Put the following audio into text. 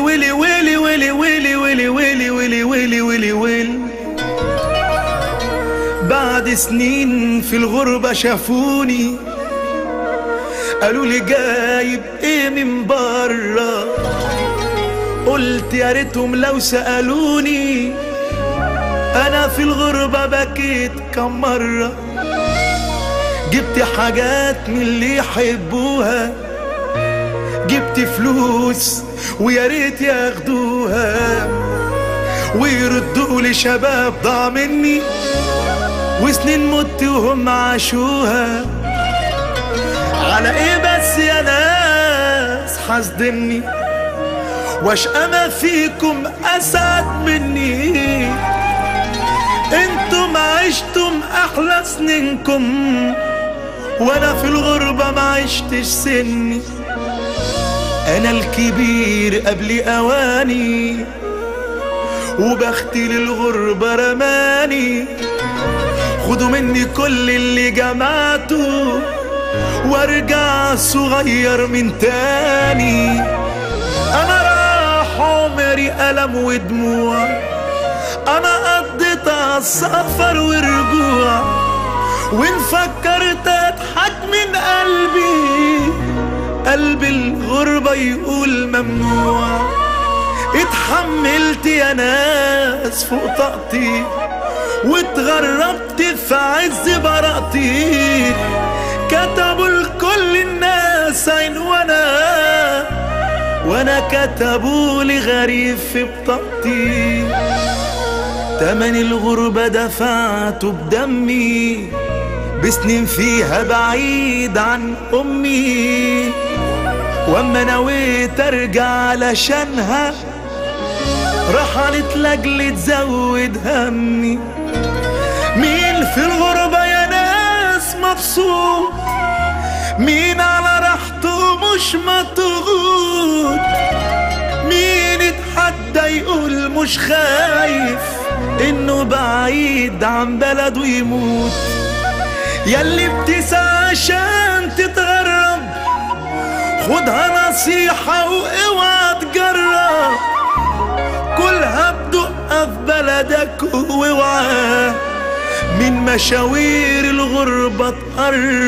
ويلي ويلي ويلي ويلي ويلي ويلي ويلي ويلي ويلي ويلي. بعد سنين في الغربة شافوني قالوا لي جايب ايه من برا، قلت يا ريتهم لو سألوني. انا في الغربة بكيت كم مرة، جبت حاجات من اللي يحبوها، جبت فلوس ويا ريت ياخدوها ويردوا لي شباب ضاع مني وسنين مت وهم عاشوها. على ايه بس يا ناس حاسدني واشقى ما فيكم اسعد مني؟ انتم عشتم احلى سنينكم وانا في الغربة ما عشتش سني. انا الكبير قبل اواني وبختي للغربة رماني. خدوا مني كل اللي جمعته وارجع صغير من تاني. انا راح عمري ألم ودموع، انا قضيت عالسفر ورجوع، وان فكرت اضحك من قلبي الغربة يقول ممنوع. اتحملت يا ناس فوق طاقتي واتغربت في عز براءتي. كتبوا لكل الناس عين وانا كتبوا لي غريب في بطاقتي. تمن الغربة دفعته بدمي بسنين فيها بعيد عن امي، واما نويت ارجع علشانها رحلت لاجل تزود همي. مين في الغربة يا ناس مبسوط؟ مين على راحته مش مضغوط؟ مين اتحدى يقول مش خايف انه بعيد عن بلده يموت؟ ياللي بتسعى عشان تتغرب خدها نصيحة واوعى تجرب، كلها بدقة في بلدك واوعى من مشاوير الغربة تقرب.